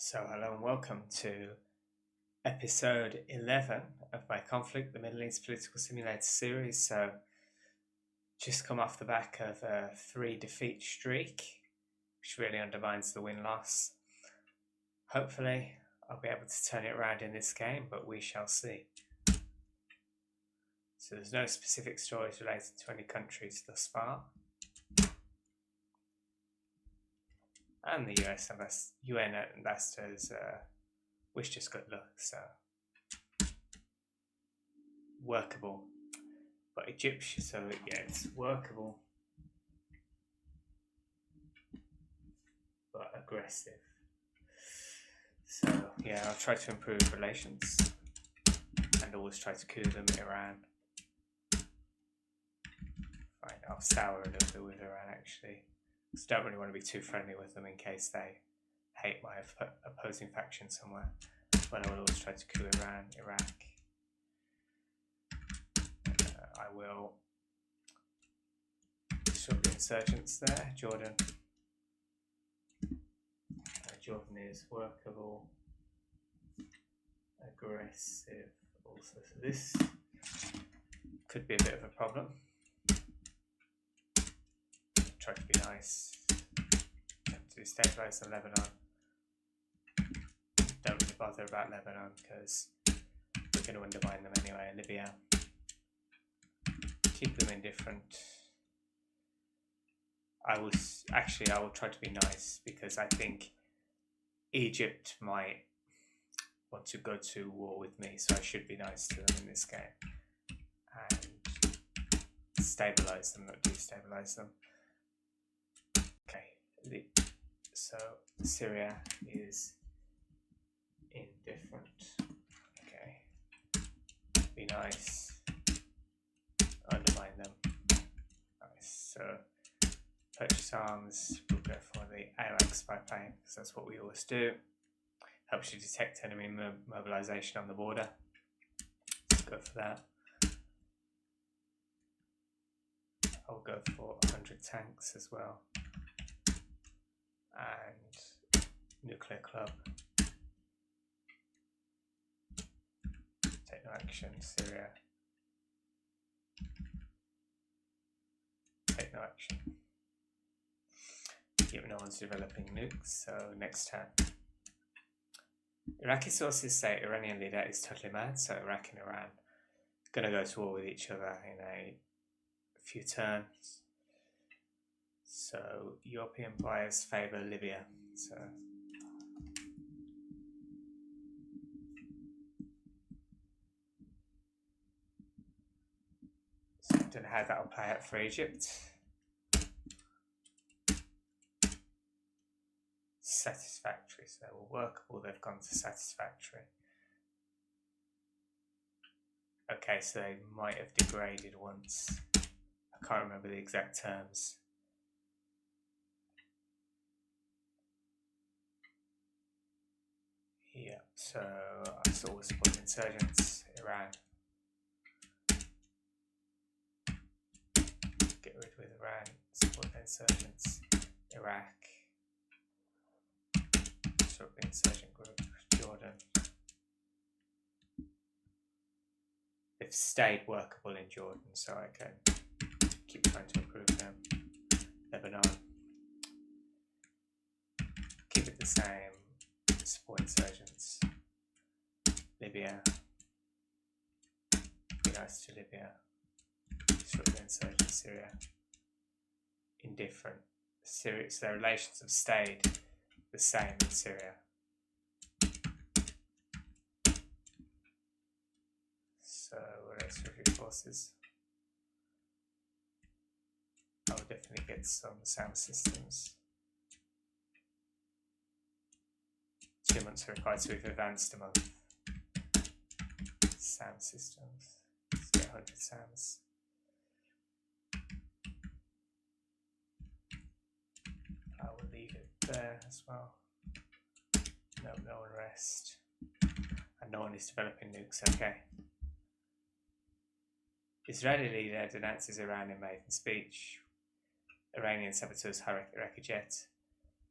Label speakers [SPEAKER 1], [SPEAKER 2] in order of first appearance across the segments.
[SPEAKER 1] So, hello and welcome to episode 11 of my Conflict, the Middle East Political Simulator series. So, just come off the back of a 3-defeat streak, which really undermines the win-loss. Hopefully, I'll be able to turn it around in this game, but we shall see. So, there's no specific stories related to any countries thus far. And the UN ambassadors wished us good luck, so workable. But Egyptian, so yeah, it's workable, but aggressive. So yeah, I'll try to improve relations and always try to coup them in Iran. Right, I'll sour a little bit with Iran actually. Because I don't really want to be too friendly with them in case they hate my opposing faction somewhere. But I will always try to coup Iran, Iraq. I will disrupt the insurgents there. Jordan. Jordan is workable, aggressive also. So this could be a bit of a problem. Try to be nice. To destabilize the Lebanon. Don't really bother about Lebanon because we're going to undermine them anyway. Libya. Keep them indifferent. I will try to be nice because I think Egypt might want to go to war with me, so I should be nice to them in this game and stabilize them, not destabilize them. Okay, so Syria is indifferent. Okay, be nice, undermine them. Nice. So purchase arms, we'll go for the Iraq spy plane because that's what we always do. Helps you detect enemy mobilization on the border. Let's go for that. I'll go for 100 tanks as well. And nuclear club. Take no action, Syria. Take no action. Given no one's developing nukes, so next turn. Iraqi sources say Iranian leader is totally mad, so Iraq and Iran are going to go to war with each other in a few turns. So European buyers favour Libya. So I don't know how that will play out for Egypt. Satisfactory, so we're workable, they've gone to satisfactory. Okay, so they might have degraded once. I can't remember the exact terms. Yeah, so I saw with support insurgents, Iran. Get rid with Iran, support insurgents, Iraq. Sort of insurgent group, Jordan. They've stayed workable in Jordan, so I can keep trying to improve them. Lebanon. Keep it the same. Support insurgents. Libya. Be nice to Libya. Disrupt the insurgents. Syria. Indifferent. Syria, so their relations have stayed the same in Syria. So, what else with your forces? I'll definitely get some sound systems. 2 months are required, so we've advanced a month. Sound systems. Let's get 100 sounds. I will leave it there as well. No unrest. And no one is developing nukes, okay. Israeli leader denounces Iran in maiden speech. Iranian saboteurs Iraqi jet.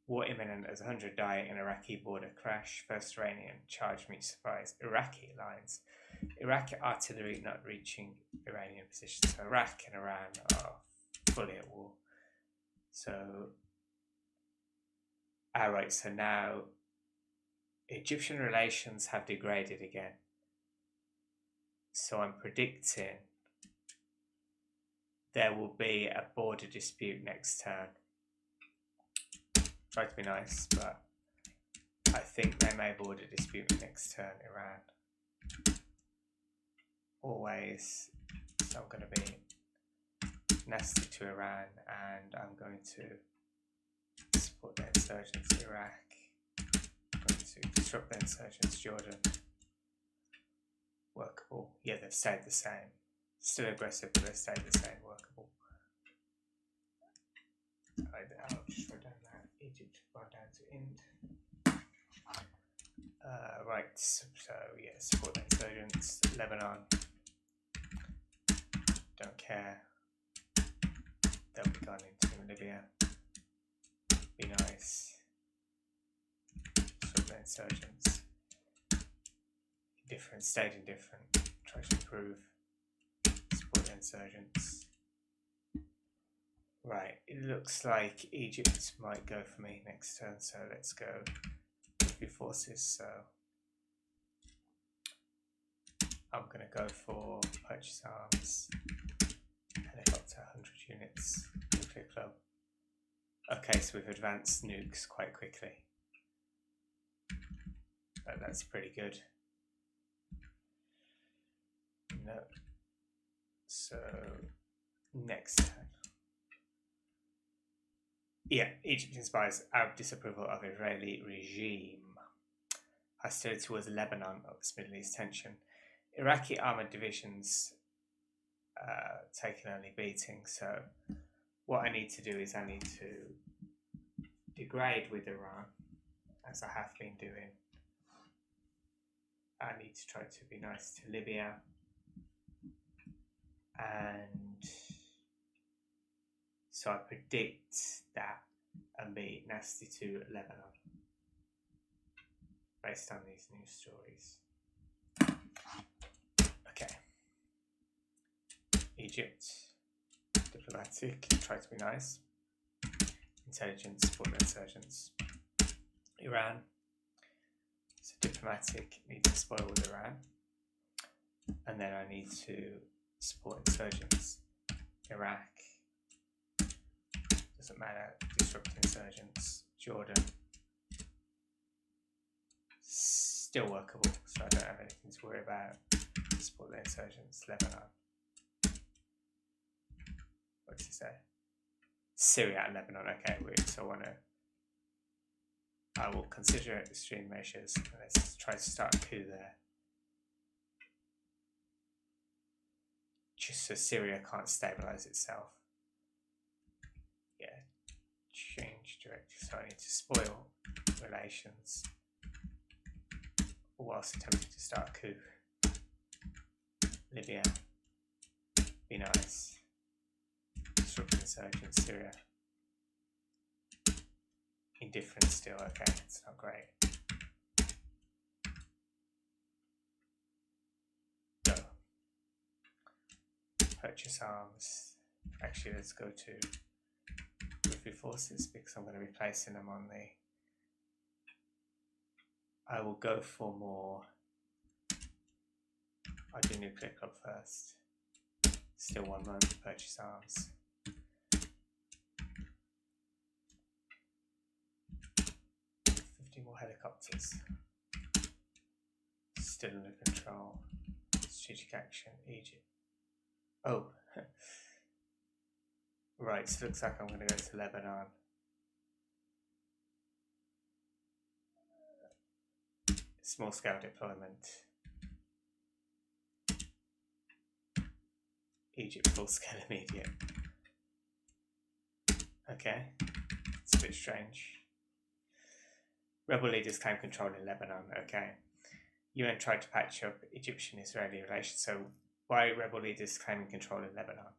[SPEAKER 1] war imminent as 100 die in Iraqi border crash. First Iranian charge meets surprise. Iraqi lines. Iraqi artillery not reaching Iranian positions. So Iraq and Iran are fully at war. So, alright, so now Egyptian relations have degraded again. So I'm predicting there will be a border dispute next turn. Try to be nice, but I think they may border dispute next turn, Iran. Always. So I'm going to be nasty to Iran, and I'm going to support the insurgents in Iraq. I'm going to disrupt the insurgents Jordan. Workable. Yeah, they've stayed the same. Still aggressive, but they've stayed the same. Workable. I'll just write down that. Egypt gone down to Ind. Right, so yeah, support the insurgents. Lebanon. Don't care. They'll be gone into Libya. Be nice. Support the insurgents. Different, stayed indifferent. Try to improve. Support the insurgents. Right, it looks like Egypt might go for me next turn, so let's go with your forces. So I'm going to go for purchase arms, helicopter, 100 units, nuclear club. Okay, so we've advanced nukes quite quickly. That's pretty good. No. So next turn. Yeah, Egypt inspires our disapproval of Israeli regime. Hostility towards Lebanon ups Middle East tension. Iraqi armoured divisions taking only beating. So what I need to do is I need to degrade with Iran, as I have been doing. I need to try to be nice to Libya. And so I predict that and be nasty to Lebanon based on these news stories. Okay. Egypt, diplomatic, try to be nice. Intelligence, support the insurgents. Iran, so diplomatic, need to spoil with Iran. And then I need to support insurgents. Iraq, doesn't matter, disrupt insurgents. Jordan, still workable, so I don't have anything to worry about. Support the insurgents. Lebanon, what did he say? Syria and Lebanon, okay, weird, so I will consider extreme measures. Let's try to start a coup there. Just so Syria can't stabilise itself. Yeah, change directive. So I need to spoil relations whilst attempting to start a coup. Libya, be nice. Disrupt insurgents. Syria, indifferent still. Okay, it's not great. Purchase arms. Actually, let's go to review forces because I'm going to be placing them on the. I will go for more. I'll do nuclear club first. Still 1 month. Purchase arms. More helicopters. Still under control. Strategic action. Egypt. Oh, right, so it looks like I'm going to go to Lebanon. Small scale deployment. Egypt full scale immediate. Okay, it's a bit strange. Rebel leaders claim control in Lebanon. Okay, UN tried to patch up Egyptian-Israeli relations. So why rebel leaders claiming control in Lebanon?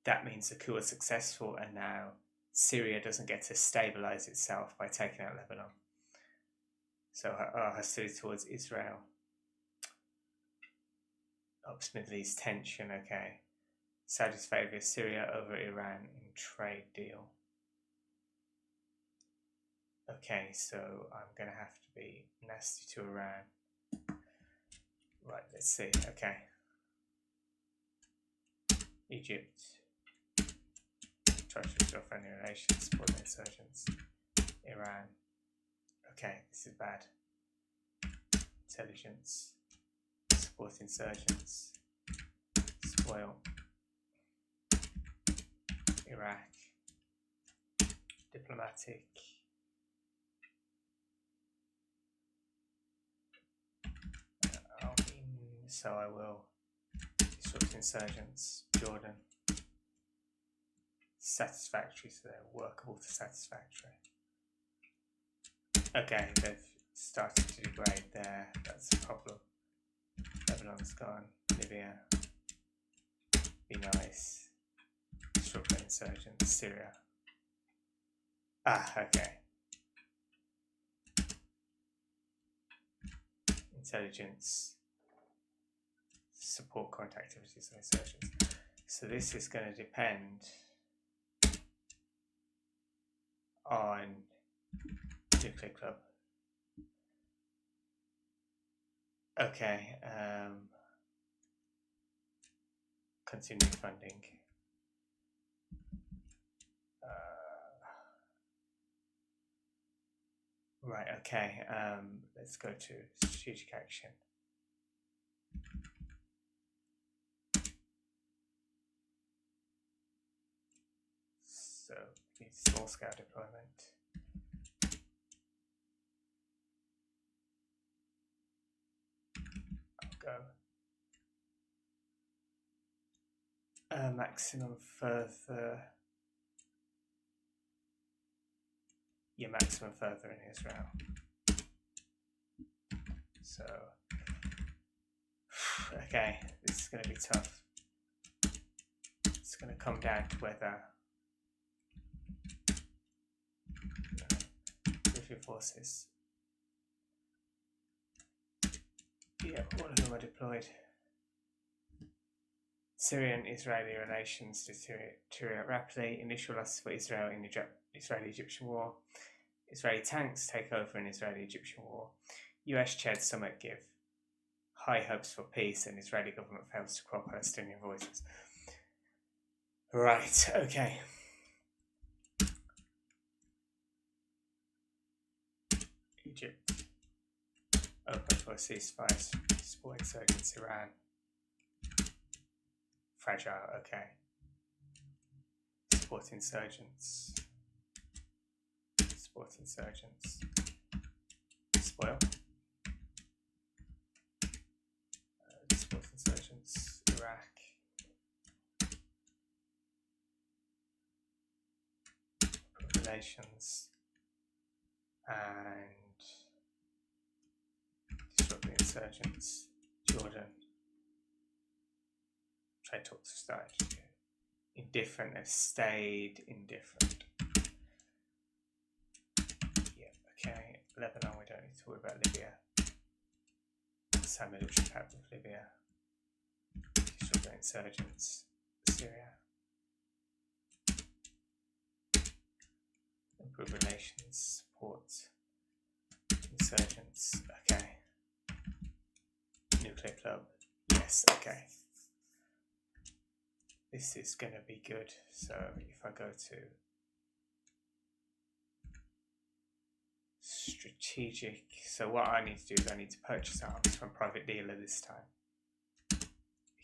[SPEAKER 1] That means the coup was successful, and now Syria doesn't get to stabilize itself by taking out Lebanon. So our hostility towards Israel ups Middle East tension. Okay. Saudi's favour Syria over Iran in trade deal. Okay, so I'm going to have to be nasty to Iran. Right, let's see. Okay. Egypt. Try to restore friendly relations, support the insurgents. Iran. Okay, this is bad. Intelligence. Support insurgents. Spoil. Iraq. Diplomatic. So I will disrupt insurgents. Jordan. Satisfactory, so they're workable to satisfactory. Okay, they've started to degrade there. That's a problem. Lebanon's gone. Libya. Be nice. Disrupt the insurgents. Syria. Okay. Intelligence. Support current activities of insurgents. So this is going to depend on nuclear club. Okay. Continuing funding. Right. Okay. Let's go to strategic action. So, small scale deployment. I'll go. Maximum further. Yeah, maximum further in Israel. So, okay, this is going to be tough. It's going to come down to whether military forces. Yeah, all of them are deployed. Syrian-Israeli relations deteriorate rapidly. Initial losses for Israel in the Israeli-Egyptian war. Israeli tanks take over in Israeli-Egyptian war. US-Chad summit give high hopes for peace, and Israeli government fails to quell Palestinian voices. Right, okay. Egypt. Open for a ceasefire. Support insurgents. Iran. Fragile, okay. Support insurgents. Support insurgents. Spoil. Support insurgents. Iraq. Relations. And disrupt the insurgents. Jordan. Trade talks have started. Indifferent, they've stayed indifferent. Yeah, okay. Lebanon, we don't need to worry about Libya. Some military pact with Libya. Disrupt the insurgents. Syria. Improve relations, support insurgents. Okay. Nuclear club. Yes, okay. This is going to be good. So if I go to strategic, so what I need to do is I need to purchase arms from private dealer this time,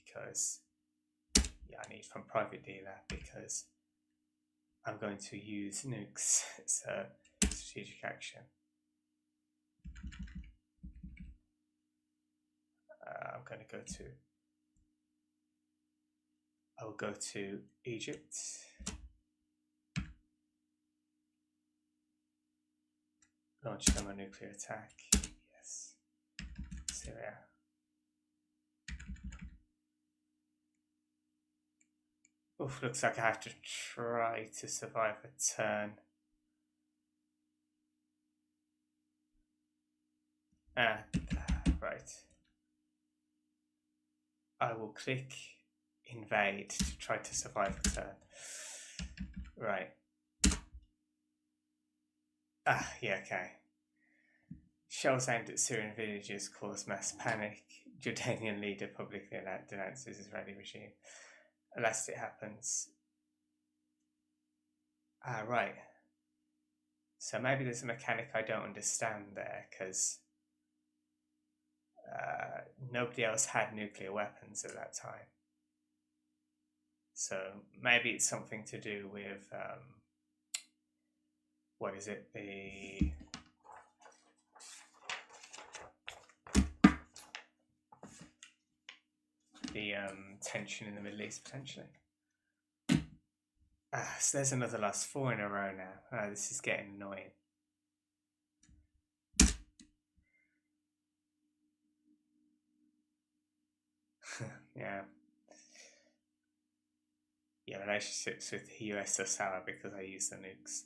[SPEAKER 1] because I need from private dealer because I'm going to use nukes. So strategic action. I'm going to go to. I will go to Egypt. Launch thermonuclear attack. Yes. Syria. Oof, looks like I have to try to survive a turn. Right. I will click invade to try to survive a turn. Right. Yeah, okay. Shells aimed at Syrian villages cause mass panic. Jordanian leader publicly denounces Israeli regime. Alas, it happens. Right. So maybe there's a mechanic I don't understand there, because nobody else had nuclear weapons at that time. So maybe it's something to do with what is it? The tension in the Middle East potentially. So there's another loss, 4 in a row now. This is getting annoying. Yeah. Yeah, relationships with the US are sour because I use the nukes.